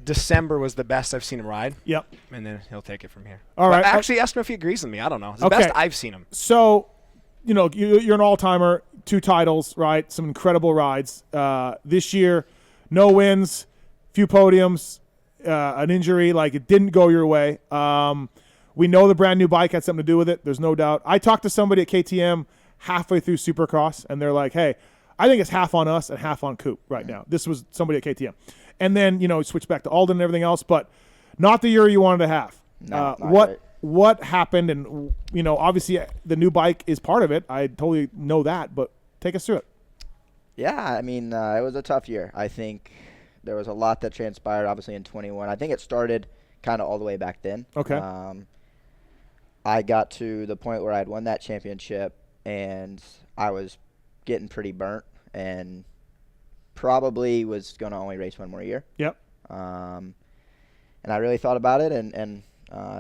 December was the best I've seen him ride. Yep. And then he'll take it from here. All right. Actually, ask him if he agrees with me. I don't know. It's the best I've seen him. So, you're an all-timer, 2 titles, right? Some incredible rides. This year, no wins, few podiums, an injury. Like, it didn't go your way. We know the brand new bike had something to do with it. There's no doubt. I talked to somebody at KTM halfway through Supercross, and they're like, hey, I think it's half on us and half on Coop right now. This was somebody at KTM. And then, switched back to Alden and everything else, but not the year you wanted to have. No, What happened? And, obviously the new bike is part of it. I totally know that, but take us through it. Yeah, I mean, it was a tough year. I think there was a lot that transpired, obviously, in 21. I think it started kind of all the way back then. Okay. I got to the point where I had won that championship, and I was getting pretty burnt and probably was going to only race one more year. Yep. And I really thought about it and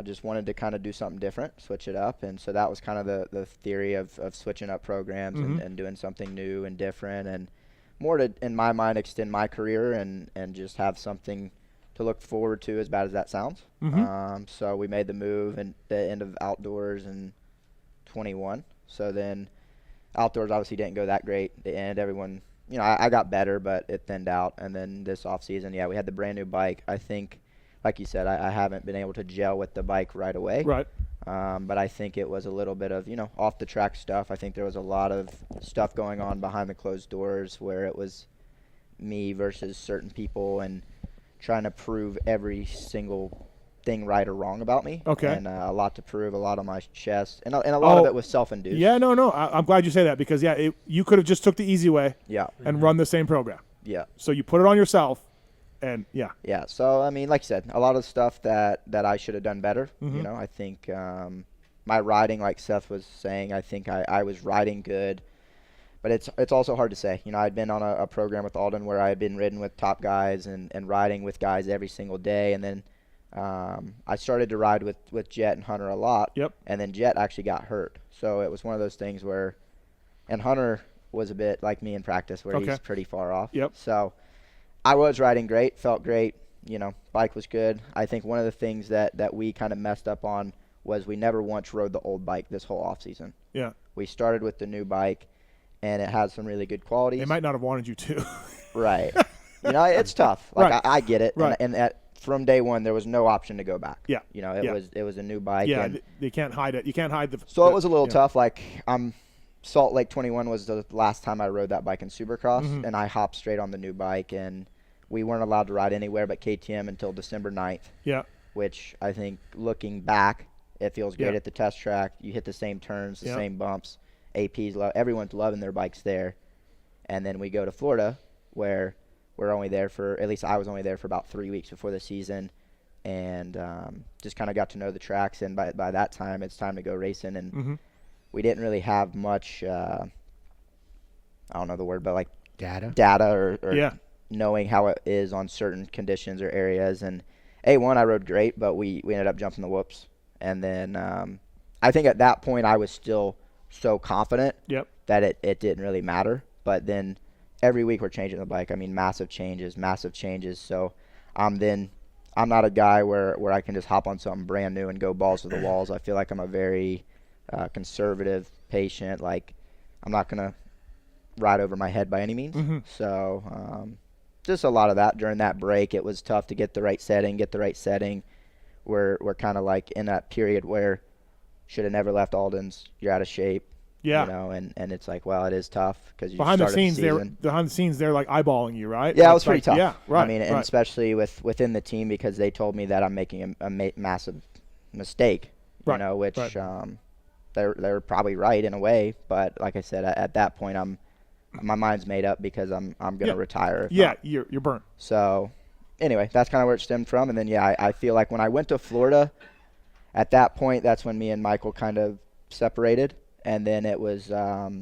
just wanted to kind of do something different, switch it up. And so that was kind of the theory of switching up programs and doing something new and different and more to, in my mind, extend my career and just have something to look forward to, as bad as that sounds. So we made the move at the end of outdoors in 21. So then outdoors obviously didn't go that great. The end, everyone, I got better, but it thinned out. And then this off season, we had the brand new bike. I think, like you said, I haven't been able to gel with the bike right away. Right. But I think it was a little bit of, off the track stuff. I think there was a lot of stuff going on behind the closed doors where it was me versus certain people and trying to prove every single thing right or wrong about me. Okay. And a lot to prove, a lot on my chest, and a lot of it was self-induced. Yeah, no. I'm glad you say that because, you could have just took the easy way and run the same program. Yeah. So you put it on yourself, and Yeah, so, I mean, like you said, a lot of stuff that I should have done better. I think my riding, like Seth was saying, I think I was riding good. But it's also hard to say. I'd been on a program with Alden where I had been ridden with top guys and riding with guys every single day. And then I started to ride with Jet and Hunter a lot. Yep. And then Jet actually got hurt. So it was one of those things where – and Hunter was a bit like me in practice where he's pretty far off. Yep. So I was riding great, felt great. Bike was good. I think one of the things that we kind of messed up on was we never once rode the old bike this whole offseason. Yeah. We started with the new bike. And it has some really good qualities. They might not have wanted you to. Right. It's tough. Like right. I get it. Right. And from day one, there was no option to go back. Yeah. It was a new bike. Yeah. And you can't hide it. You can't hide the. So it was a little tough. Like Salt Lake 21 was the last time I rode that bike in Supercross, and I hopped straight on the new bike, and we weren't allowed to ride anywhere but KTM until December 9th. Yeah. Which I think, looking back, it feels great at the test track. You hit the same turns, the same bumps. AP's everyone's loving their bikes there, and then we go to Florida where we're only there for, at least I was only there for about 3 weeks before the season, and just kind of got to know the tracks. And by that time, it's time to go racing, and we didn't really have much. I don't know the word, but like data or knowing how it is on certain conditions or areas. And A1, I rode great, but we ended up jumping the whoops, and then I think at that point I was still so confident that it didn't really matter. But then every week we're changing the bike. I mean, massive changes. So I'm not a guy where I can just hop on something brand new and go balls to the walls. I feel like I'm a very conservative, patient. Like, I'm not going to ride over my head by any means. So just a lot of that during that break. It was tough to get the right setting. We're kind of like in that period where should have never left Alden's. You're out of shape. Yeah. And it's like, well, it is tough because you behind the scenes they're like eyeballing you, right? Yeah, it was pretty tough. Yeah, right. I mean, and especially within the team because they told me that I'm making a massive mistake. Which they're probably right in a way, but like I said, at that point, my mind's made up because I'm gonna retire. You're burnt. So anyway, that's kind of where it stemmed from, and then I feel like when I went to Florida. At that point, that's when me and Michael kind of separated, and then it was at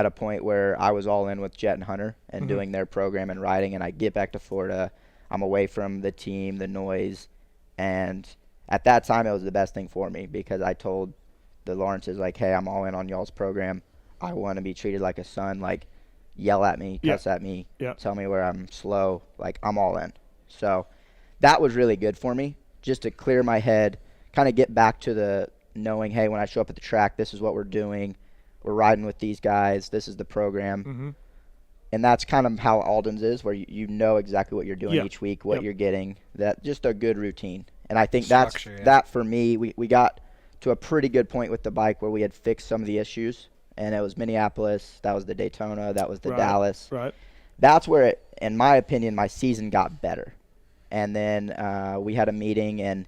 a point where I was all in with Jet and Hunter and doing their program and riding, and I get back to Florida. I'm away from the team, the noise, and at that time, it was the best thing for me because I told the Lawrences, like, hey, I'm all in on y'all's program. I want to be treated like a son, like, yell at me, cuss at me, tell me where I'm slow. Like, I'm all in. So that was really good for me, just to clear my head, kind of get back to the knowing, hey, when I show up at the track, this is what we're doing. We're riding with these guys. This is the program. Mm-hmm. And that's kind of how Alden's is, where you know exactly what you're doing each week, what you're getting. That just a good routine. And I think that for me, we got to a pretty good point with the bike where we had fixed some of the issues. And it was Minneapolis, that was the Daytona, that was the Dallas. Right. That's where, in my opinion, my season got better. And then we had a meeting, and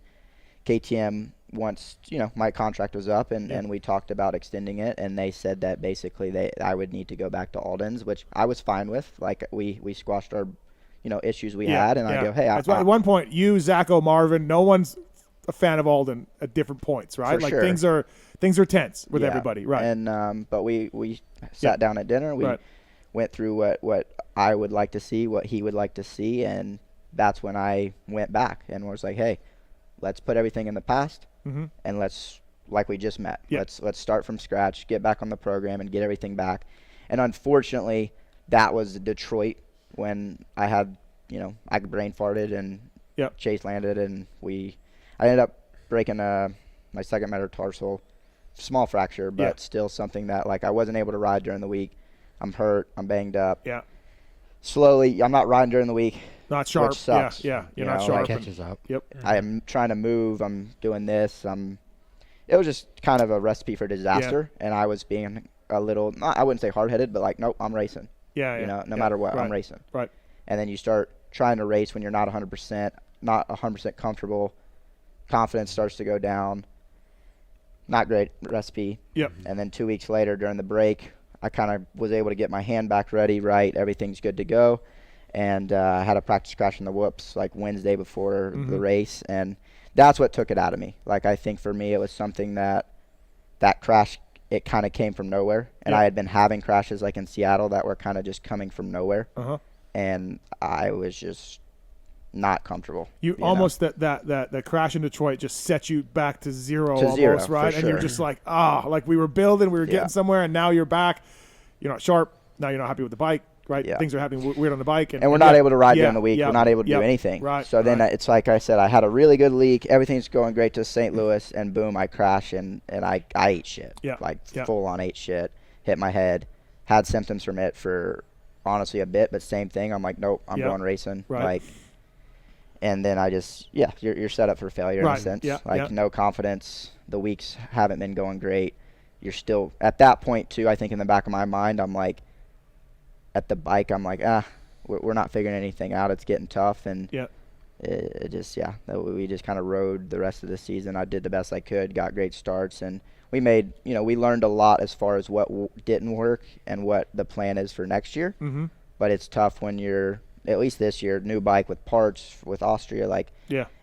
KTM, once my contract was up, and we talked about extending it, and they said that basically I would need to go back to Alden's, which I was fine with. Like we squashed our issues we had, and I go, hey, that's why at one point you, Zacho, Marvin, no one's a fan of Alden at different points, right? Like sure. things are tense with everybody, right? And but we sat down at dinner, we went through what I would like to see, what he would like to see, and that's when I went back and was like, hey, let's put everything in the past. Mm-hmm. And let's, like we just met, let's start from scratch, get back on the program, and get everything back. And unfortunately, that was Detroit when I had, I brain farted and Chase landed, and I ended up breaking my second metatarsal, small fracture, but still something that I wasn't able to ride during the week. I'm hurt, I'm banged up. Yeah. Slowly, I'm not riding during the week. Not sharp. Which sucks. You're not sharp. Catches up. Yep. I'm trying to move. I'm doing this. It was just kind of a recipe for disaster, and I was being a little, I wouldn't say hard-headed, but nope, I'm racing. No matter what, I'm racing. Right. And then you start trying to race when you're not 100%, not 100% comfortable. Confidence starts to go down. Not great recipe. Yep. And then 2 weeks later during the break, I kind of was able to get my hand back ready, right? Everything's good to go. And I had a practice crash in the whoops Wednesday before the race, and that's what took it out of me. I think for me it was something that crash, it kind of came from nowhere, and I had been having crashes in Seattle that were kind of just coming from nowhere, and I was just not comfortable. You almost that crash in Detroit just set you back to zero almost, right? And you're just we were building, we were getting somewhere, and now you're back. You're not sharp. Now you're not happy with the bike. Right, things are happening weird on the bike, and we're not able to ride during the week. We're not able to do anything. Right. So then it's like I said, I had a really good leak. Everything's going great to St. Louis, and boom, I crash, and I ate shit. Full on ate shit. Hit my head. Had symptoms from it for honestly a bit, but same thing. I'm like, nope, I'm going racing. Right. And then I just you're set up for failure in a sense. No confidence. The weeks haven't been going great. You're still at that point too. I think in the back of my mind, I'm like. At the bike, I'm like, we're not figuring anything out. It's getting tough, and it just, we just kind of rode the rest of the season. I did the best I could, got great starts, and we made, we learned a lot as far as what didn't work and what the plan is for next year. Mm-hmm. But it's tough when you're, at least this year, new bike with parts with Austria,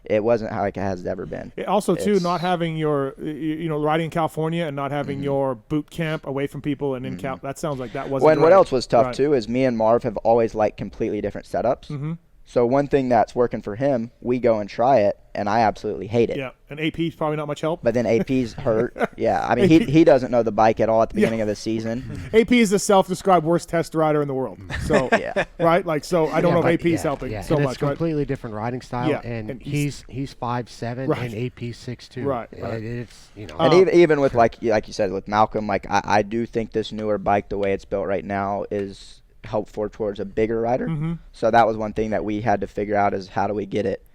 it wasn't like it has ever been. Also, too, not having your, riding in California and not having your boot camp away from people and in Cal. That sounds like that wasn't. Well, and what else was tough too is me and Marv have always liked completely different setups. Mm-hmm. So one thing that's working for him, we go and try it, and I absolutely hate it. Yeah, and AP's probably not much help. But then AP's hurt. Yeah, I mean, he doesn't know the bike at all at the beginning of the season. AP is the self-described worst test rider in the world. So right, so I don't know if AP's helping so and much. It's completely different riding style, and he's 5'7", and AP's 6'2". Right. It's And even with like you said with Malcolm, I do think this newer bike, the way it's built right now, is helpful towards a bigger rider. Mm-hmm. So that was one thing that we had to figure out is how do we get it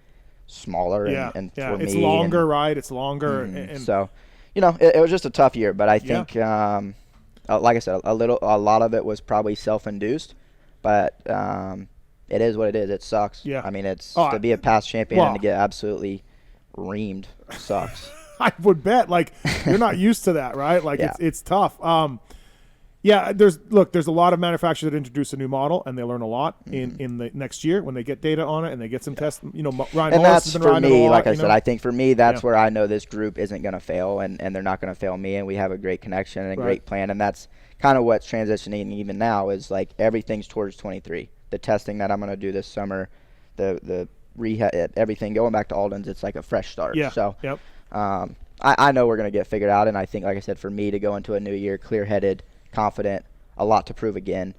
smaller and for it's me longer, and, right? It's longer. And so it was just a tough year, but I think like I said, a lot of it was probably self-induced, but it is what it is. It sucks. I mean, it's to be a past champion and to get absolutely reamed sucks. I would bet you're not used to that, right? It's tough. There's a lot of manufacturers that introduce a new model and they learn a lot in the next year when they get data on it and they get some tests. Ryan and Morris that's has been for riding me. a lot, like I said, I think for me that's where I know this group isn't going to fail and they're not going to fail me, and we have a great connection and a great plan, and that's kind of what's transitioning even now is everything's towards 23. The testing that I'm going to do this summer, the rehab, everything going back to Alden's, it's like a fresh start. So I know we're going to get figured out, and I think, like I said, for me to go into a new year clear-headed, confident, a lot to prove again,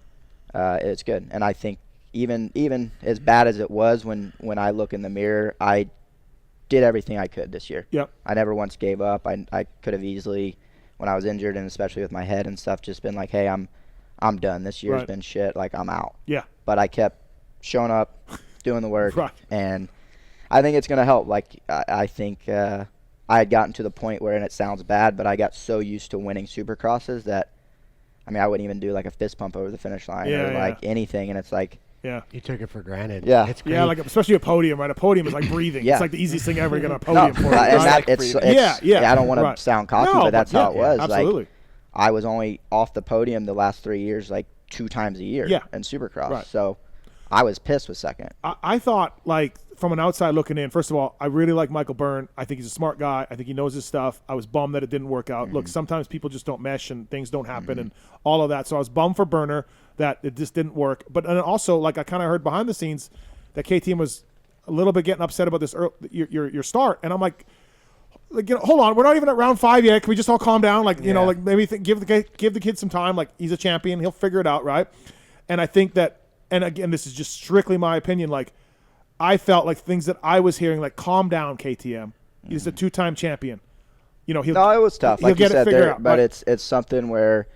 it's good. And I think even as bad as it was when I look in the mirror, I did everything I could this year. Yep. I never once gave up. I could have easily, when I was injured and especially with my head and stuff, just been like, hey, I'm done. This year's been shit. Like, I'm out. Yeah. But I kept showing up, doing the work, Right. and I think it's going to help. Like, I think I had gotten to the point where, and it sounds bad, but I got so used to winning Supercrosses that, I mean, I wouldn't even do like a fist pump over the finish line or like anything, and it's like, yeah, you took it for granted. Yeah. It's great. yeah, like especially a podium, right? A podium is like breathing. Yeah. It's like the easiest thing ever to get on a podium for. and Right? that, it's yeah. I don't want to sound cocky, No, but that's how it was. Absolutely. Like, I was only off the podium the last 3 years, like 2 times a year in Supercross. Right. So I was pissed with second. I thought, like, from an outside looking in, first of all, I really like Michael Byrne. I think he's a smart guy. I think he knows his stuff. I was bummed that it didn't work out. Look, sometimes people just don't mesh and things don't happen and all of that. So I was bummed for Burner that it just didn't work. But and also, like, I kind of heard behind the scenes that KTM was a little bit getting upset about this your start. And I'm like, hold on, we're not even at round 5 yet. Can we just all calm down? Like, you know, like maybe give the kid some time. Like, he's a champion. He'll figure it out, right? And I think that, and again, this is just strictly my opinion, like, I felt like things that I was hearing, like, calm down, KTM. He's a 2-time champion. You know, No, it was tough. Like you said there, out, but right? it's something where,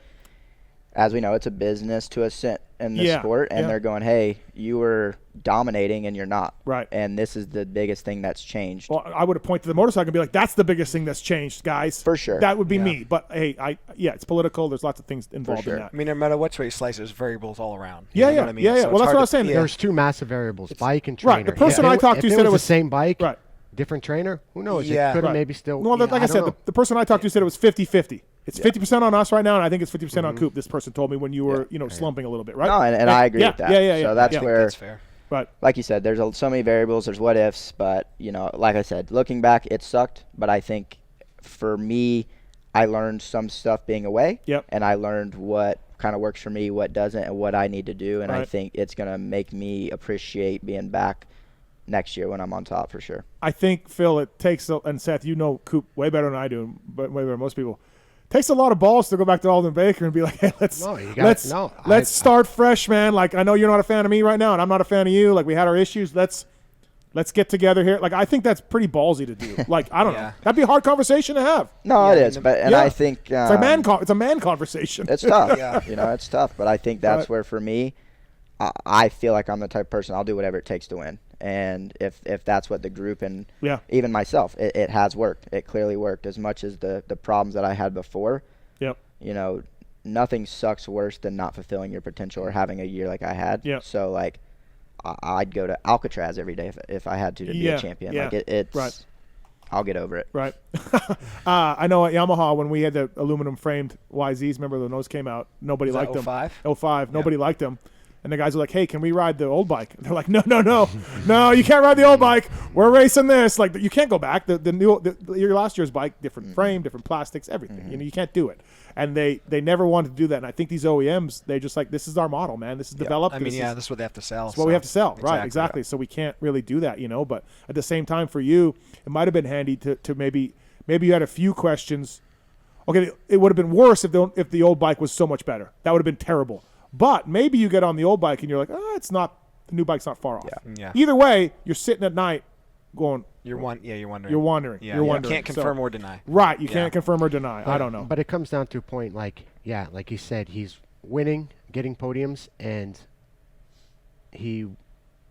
as we know, it's a business to a cent in this sport, and they're going, hey, you were dominating and you're not. Right. And this is the biggest thing that's changed. Well, I would have pointed to the motorcycle and be like, that's the biggest thing that's changed, guys. For sure. That would be me. But, hey, it's political. There's lots of things involved in that. I mean, no matter which way you slice, there's variables all around. Yeah, you know what I mean? So Well, it's that's hard what I was saying. There's 2 massive variables, bike and trainer. Right. The person If I talked to if said it was the same bike, right. different trainer. Who knows? Yeah. It could have Right. maybe still. Well, like I said, the person I talked to said it was 50-50. It's 50% on us right now, and I think it's 50% on Coop. This person told me when you were, slumping a little bit, right? No, and I agree with that. Yeah. So that's where, That's fair. Right. like you said, there's so many variables, there's what ifs, but, like I said, looking back, it sucked, but I think for me, I learned some stuff being away, and I learned what kind of works for me, what doesn't, and what I need to do, and I think it's going to make me appreciate being back next year when I'm on top for sure. I think, Phil, it takes, and Seth, you know Coop way better than I do, but way better than most people. Takes a lot of balls to go back to Alden Baker and be like, hey, let's start fresh, man. Like, I know you're not a fan of me right now, and I'm not a fan of you. Like, we had our issues. Let's get together here. Like, I think that's pretty ballsy to do. Like, I don't know. That'd be a hard conversation to have. No, it is, but I think it's a man conversation. It's tough. It's tough, but I think that's where for me, I feel like I'm the type of person, I'll do whatever it takes to win. And if that's what the group and even myself, it has worked. It clearly worked as much as the problems that I had before. Yep. Nothing sucks worse than not fulfilling your potential or having a year like I had. Yep. So, like, I'd go to Alcatraz every day if I had to be a champion. Yeah. Like, it's I'll get over it. Right. I know at Yamaha, when we had the aluminum framed YZs, remember when those came out, nobody liked them. 05? Nobody liked them. And the guys were like, hey, can we ride the old bike? And they're like, no, you can't ride the old bike. We're racing this. Like, you can't go back. Your last year's bike, different frame, different plastics, everything. You can't do it. And they never wanted to do that. And I think these OEMs, they're just like, this is our model, man. This is developed. I mean, this is what they have to sell. It's what we have to sell. Right, exactly. So we can't really do that, But at the same time, for you, it might have been handy to maybe you had a few questions. Okay, it would have been worse if the old bike was so much better. That would have been terrible. But maybe you get on the old bike and you're like, the new bike's not far off. Yeah. Either way, you're sitting at night going. You're wondering. You're wondering. Yeah. You're you wondering. Can't confirm or deny. Right. You can't confirm or deny. I don't know. But it comes down to a point like you said, he's winning, getting podiums, and he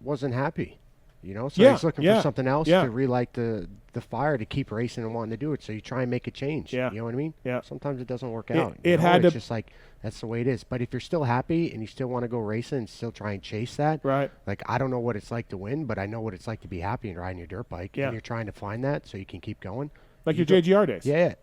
wasn't happy. So he's looking for something else to relight the fire to keep racing and wanting to do it. So you try and make a change. Yeah. You know what I mean? Yeah. Sometimes it doesn't work out. It's just like that's the way it is. But if you're still happy and you still want to go racing and still try and chase that, right? Like, I don't know what it's like to win, but I know what it's like to be happy and riding your dirt bike. Yeah. And you're trying to find that so you can keep going. Like your JGR days. Yeah.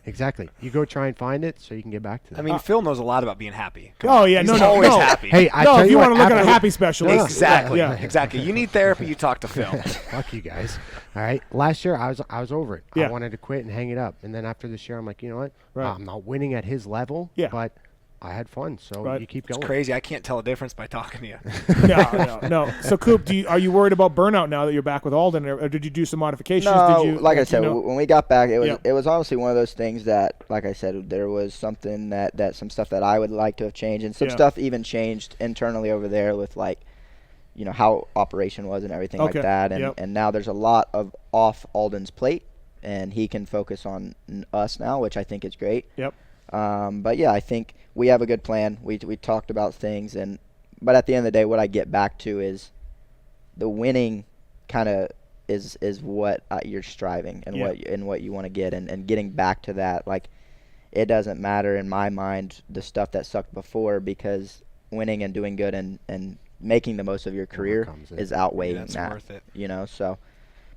Exactly. You go try and find it so you can get back to that. I mean, Phil knows a lot about being happy. He's always happy. Hey, if you want to look at a happy specialist. Exactly. Exactly. You need therapy, you talk to Phil. Fuck you guys. All right. Last year, I was over it. Yeah. I wanted to quit and hang it up. And then after this year, I'm like, you know what? Right. I'm not winning at his level, Yeah. but I had fun, so you keep going. It's crazy. I can't tell a difference by talking to you. No. So, Coop, are you worried about burnout now that you're back with Alden, or did you do some modifications? No, did you, like I said, you know? when we got back, it was honestly one of those things that, like I said, there was something that some stuff that I would like to have changed, and some stuff even changed internally over there with like, you know, how operation was and everything like that, and now there's a lot of off Alden's plate, and he can focus on us now, which I think is great. Yep. But yeah, I think we have a good plan. We talked about things, but at the end of the day, what I get back to is the winning kind of is what you're striving and what you want to get, and getting back to that. Like, it doesn't matter in my mind the stuff that sucked before, because winning and doing good and making the most of your career is outweighing that. Worth it. You know, so.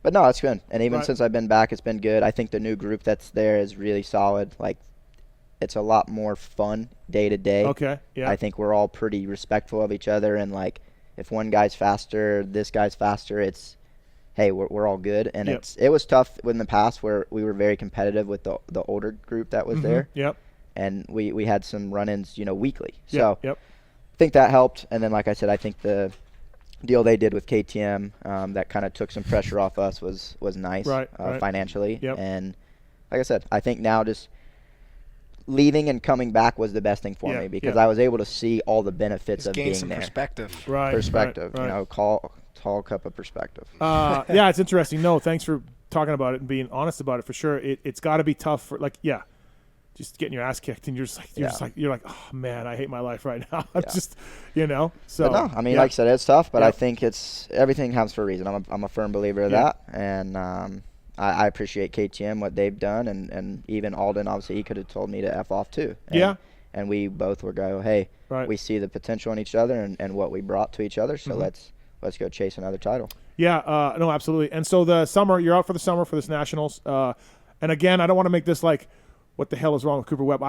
But no, it's good. And even since I've been back, it's been good. I think the new group that's there is really solid. Like, it's a lot more fun day to day. Okay. Yeah. I think we're all pretty respectful of each other, and like, if one guy's faster, this guy's faster, it's, hey, we're all good. And it was tough in the past where we were very competitive with the older group that was there. Yep. And we had some run-ins, you know, weekly. So I think that helped. And then, like I said, I think the deal they did with KTM that kind of took some pressure off us was nice financially. Yep. And like I said, I think now just leaving and coming back was the best thing for me, because I was able to see all the benefits of being there. Perspective. Perspective. You know, tall cup of perspective. Yeah, it's interesting. No, thanks for talking about it and being honest about it, for sure. It's got to be tough for, like, just getting your ass kicked, and you're like, oh man, I hate my life right now. I'm just, you know. So but no, I mean, like I said, it's tough, but I think everything happens for a reason. I'm a firm believer of that, and I appreciate KTM, what they've done, and even Alden, obviously, he could have told me to F off too. And we both were go, hey, we see the potential in each other and what we brought to each other, so let's go chase another title. Yeah, no, absolutely. And so the summer, you're out for the summer for this Nationals. And again, I don't want to make this like, what the hell is wrong with Cooper Webb?